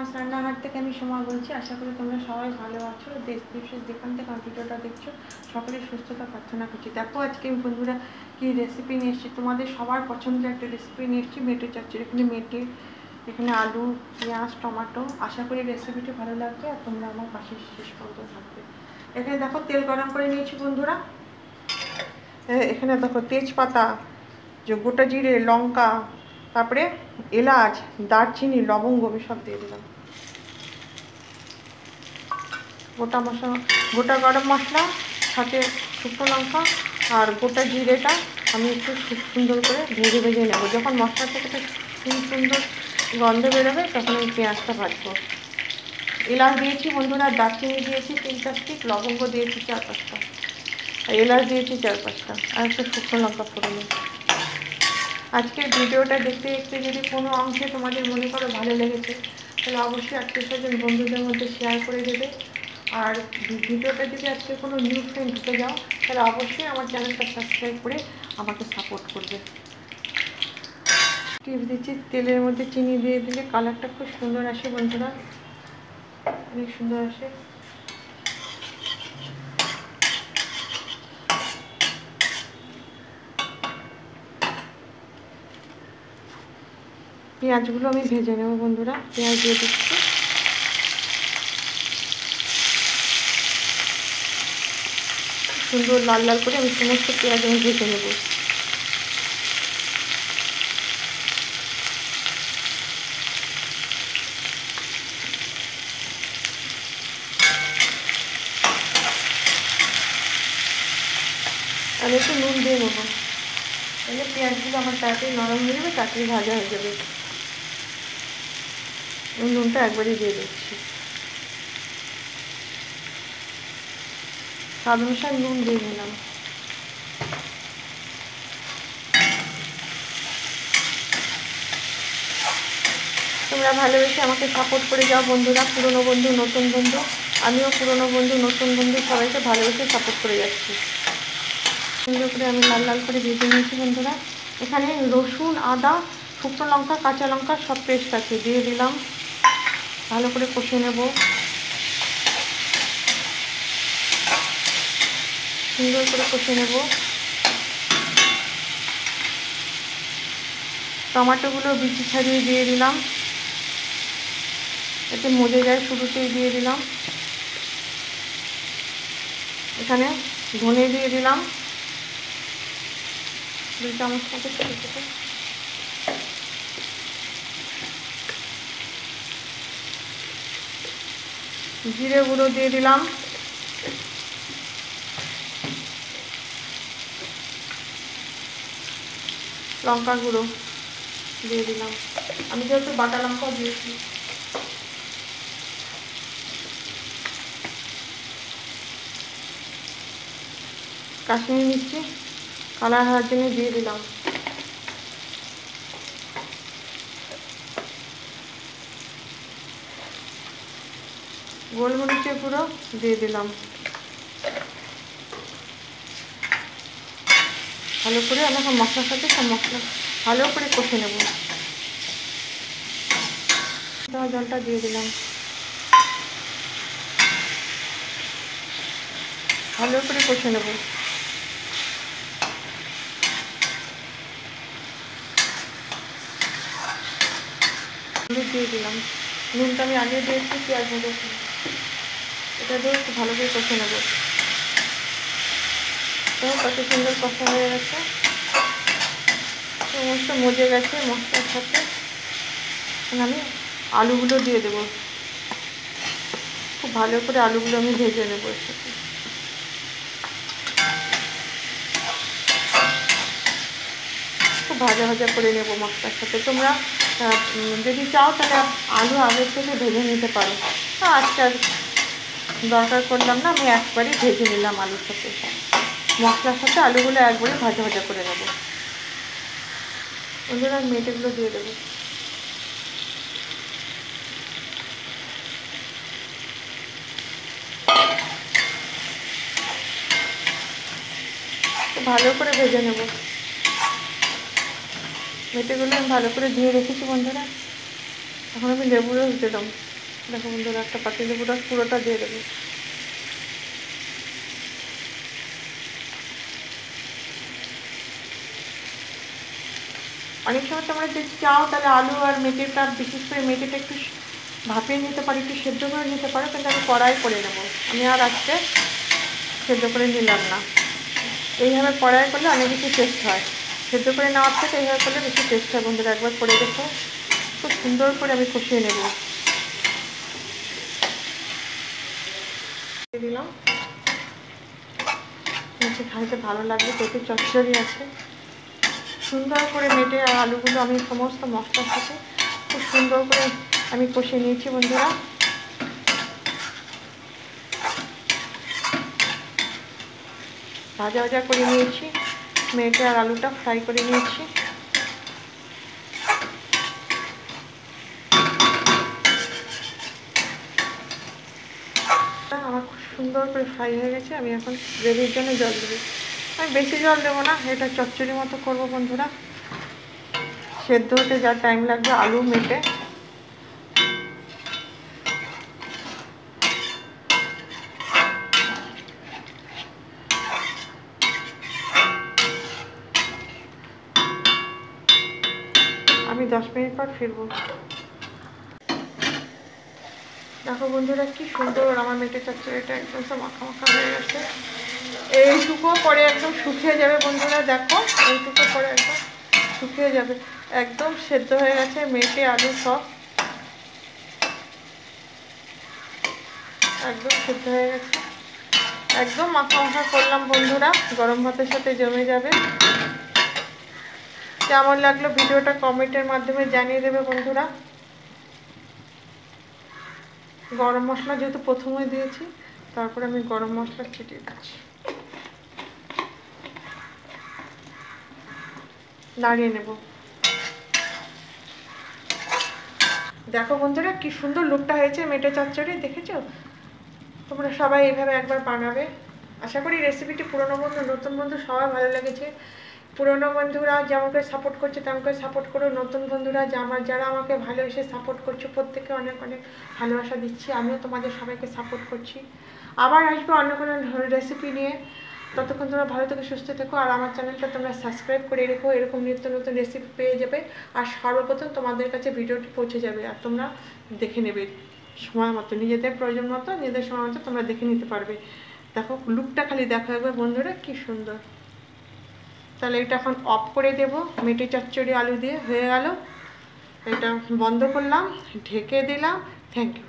আজ রান্নাঘর থেকে আমি সময় বলছি। আশা করি তোমরা সবাই ভালো আছো। দেশ বিদেশের যেখান থেকে আমার ভিডিওটা দেখছো সকলের সুস্থতা প্রার্থনা করছি। দেখো আজকে আমি বন্ধুরা কি রেসিপি নিয়ে এসেছি, তোমাদের সবার পছন্দের একটা রেসিপি নিয়ে এসেছি, মেটে চচ্চড়ি। এখানে মেটে, এখানে আলু, পেঁয়াজ, টমেটো। আশা করি রেসিপিটি ভালো লাগবে আর তোমরা আমার পাশে শেষ পর্যন্ত থাকবে। এখানে দেখো তেল গরম করে নিয়েছি বন্ধুরা। এখানে দেখো তেজপাতা, যে গোটা জিরে, লঙ্কা, তারপরে এলাচ, দারচিনি, লবঙ্গ আমি সব দিয়ে দিলাম। গোটা মশলা, গোটা গরম মশলা, সাথে শুকনো লঙ্কা আর গোটা জিরেটা আমি একটু সুন্দর করে ভেজে ভেজে নেব। যখন মশলা থেকে সুন্দর গন্ধ বেরোবে তখন আমি পেঁয়াজটা ভাজবো। এলাচ দিয়েছি বন্ধুরা, দারচিনি দিয়েছি 3-4টি, লবঙ্গ দিয়েছি 4-5টা, আর এলাচ দিয়েছি 4-5টা, আর একটা শুকনো লঙ্কা ফোড়নে। আজকের ভিডিওটা দেখতে দেখতে যদি কোনো অংশে তোমাদের মনে করো ভালো লেগেছে তাহলে অবশ্যই আত্মীয়স্বজন বন্ধুদের মধ্যে শেয়ার করে দেবে। আর ভিডিওটা যদি আজকে কোনো নিউ ফ্রেন্ড ঢুকে যাও তাহলে অবশ্যই আমার চ্যানেলটা সাবস্ক্রাইব করে আমাকে সাপোর্ট করবে। টিপস দিচ্ছি, তেলের মধ্যে চিনি দিয়ে দিলে কালারটা খুব সুন্দর আসে বন্ধুরা, অনেক সুন্দর আসে। পেঁয়াজগুলো আমি ভেজে নেব বন্ধুরা। পেঁয়াজ দিয়ে দিচ্ছি, সুন্দর লাল লাল করে আমি সমস্ত পেঁয়াজ আমি ভেজে নেব। আমি একটু নুন দিয়ে নেবো, তাহলে পেঁয়াজগুলো আমার তাড়াতাড়ি নরম হয়ে যাবে, তাড়াতাড়ি ভাজা হয়ে যাবে। নুনটা একবারই দিয়ে দিচ্ছি, স্বাদ অনুসারে নুন দিয়ে নিলাম। তোমরা ভালোবেসে আমাকে সাপোর্ট করে যাও বন্ধুরা, পুরনো বন্ধু, নতুন বন্ধু। আমিও পুরনো বন্ধু, নতুন বন্ধু সবাইকে ভালোবেসে সাপোর্ট করে যাচ্ছি। সুন্দর করে আমি লাল লাল করে ভেজে নিয়েছি বন্ধুরা। এখানে রসুন, আদা, শুকনো লঙ্কা, কাঁচা লঙ্কা সব পেস্ট আছে, দিয়ে দিলাম। ভালো করে কষে নেব, সুন্দর করে কষে নেব। টমেটোগুলো বিচি ছাড়িয়ে দিয়ে দিলাম, এতে মজে যায়, শুরুতেই দিয়ে দিলাম। এখানে ধনে দিয়ে দিলাম 2 চামচ মতো ছোটো ছোটো। জিরে গুঁড়ো দিয়ে দিলাম, লঙ্কা গুঁড়ো দিয়ে দিলাম। আমি যেহেতু বাটা লঙ্কাও দিয়েছি। কাশ্মীরি মির্চি কালার হওয়ার জন্য দিয়ে দিলাম। গোলমরিচের গুঁড়ো দিয়ে দিলাম। ভালো করে আমাকে মশলার সাথে সব মশলা ভালো করে কষে নেব। জলটা দিয়ে দিলাম, ভালো করে কষে নেব। হলুদ দিয়ে দিলাম, নুনটা আমি আগে দিয়েছি পেঁয়াজ ভেজে, এটা দিয়ে একটু ভালো করে কষে নেব। তো কত সুন্দর কষা হয়ে গেছে, সমস্ত মজে গেছে মশলার সাথে। আমি আলুগুলো দিয়ে দেবো, খুব ভালো করে আলুগুলো আমি ভেজে নেবো এর সাথে। খুব ভাজা ভাজা করে নেব মশলার সাথে। তোমরা যদি চাও তাহলে আলু আগের থেকে ভেজে নিতে পারো, আজকে আর দরকার করলাম না, আমি একবারই ভেজে নিলাম আলুর সাথে। মশলার সাথে আলুগুলো একবারই ভাজা ভাজা করে নেবো। ওই জন্য মেটেগুলো দিয়ে দেবো। ভালো করে ভেজে নেব। মেটেগুলো আমি ভালো করে ধুয়ে রেখেছি বন্ধুরা। এখন আমি লেবু রস দিলাম। দেখো বন্ধুরা, একটা পাতিলেবুটা পুরোটা দিয়ে দেবো। অনেক সময় তোমরা যদি চাও তাহলে আলু আর মেথিটা, বিশেষ করে মেথিটা একটু ভাপিয়ে নিতে পারো, একটু সেদ্ধ করে নিতে পারো, কিন্তু আমি কড়াই করে নেবো। আমি আর আজকে সেদ্ধ করে নিলাম না। এইভাবে কড়াই করলে অনেক বেশি টেস্ট হয়। সেদ্ধ করে নেওয়ার থেকে এইভাবে করলে বেশি টেস্ট হয়। বন্ধুরা একবার করে দেখো, খুব সুন্দর করে আমি কষিয়ে নেব। দিয়ে দিলাম, নিচে খাইতে ভালো লাগবে, পেটে চচ্চড়ি আছে। সুন্দর করে মেটে আর আলুগুলো আমি সমস্ত মশলার সাথে খুব সুন্দর করে আমি কষিয়ে নিয়েছি। বন্ধুরা ভাজা ভাজা করে নিয়েছি, মেটে আর আলুটা ফ্রাই করে নিয়েছি। আমার খুব সুন্দর করে ফ্রাই হয়ে গেছে। আমি এখন গ্রেভির জন্য জল দেবো। আমি বেশি জল দেবো না, এটা চচ্চড়ি মতো করবো। বন্ধুরা সেদ্ধ হতে যা টাইম লাগবে আলু মেটে, আমি 10 মিনিট পর ফিরবো। দেখো বন্ধুরা কি সুন্দর আমার মেটে চচ্চড়িটা একদম সব মাখা মাখা হয়ে গেছে। এইটুকু পরে একদম শুকিয়ে যাবে। বন্ধুরা দেখো, এইটুকু পরে একদম শুকিয়ে যাবে, একদম সেদ্ধ হয়ে গেছে মেটে আলু সব, একদম সেদ্ধ হয়ে গেছে। একদম মাখা মাখা করলাম বন্ধুরা, গরম ভাতের সাথে জমে যাবে। কেমন লাগলো ভিডিওটা কমেন্টের মাধ্যমে জানিয়ে দেবে বন্ধুরা। গরম মশলা যেহেতু প্রথমে দিয়েছি, তারপরে আমি গরম মশলা ছিটিয়ে দিচ্ছি, নাড়িয়ে নেব। দেখো বন্ধুরা কি সুন্দর লুকটা হয়েছে মেটে চচ্চড়ি, দেখেছো? তোমরা সবাই এইভাবে একবার বানাবে। আশা করি রেসিপিটি পুরনো বন্ধু নতুন বন্ধু সবাই ভালো লেগেছে। পুরনো বন্ধুরা যেমন করে সাপোর্ট করছে তেমন করে সাপোর্ট করো। নতুন বন্ধুরা যারা আমাকে ভালোবেসে সাপোর্ট করছো, প্রত্যেকে অনেক অনেক ভালোবাসা দিচ্ছি। আমিও তোমাদের সবাইকে সাপোর্ট করছি। আবার আসবো অন্য কোনো রেসিপি নিয়ে। ততক্ষণ তোমরা ভালো থেকে সুস্থ থেকো, আর আমার চ্যানেলটা তোমরা সাবস্ক্রাইব করে রেখো। এরকম নিত্য নতুন রেসিপি পেয়ে যাবে, আর সর্বপ্রথম তোমাদের কাছে ভিডিওটি পৌঁছে যাবে, আর তোমরা দেখে নেবে সময় মতো, নিজেদের প্রয়োজন মতো, নিজেদের সময় মতো তোমরা দেখে নিতে পারবে। দেখো লুকটা খালি দেখো একবার বন্ধুরা, কি সুন্দর। তাহলে এটা এখন অফ করে দেব। মেটে চচ্চড়ি আলু দিয়ে হয়ে গেল। এটা বন্ধ করলাম, ঢেকে দিলাম। Thank you.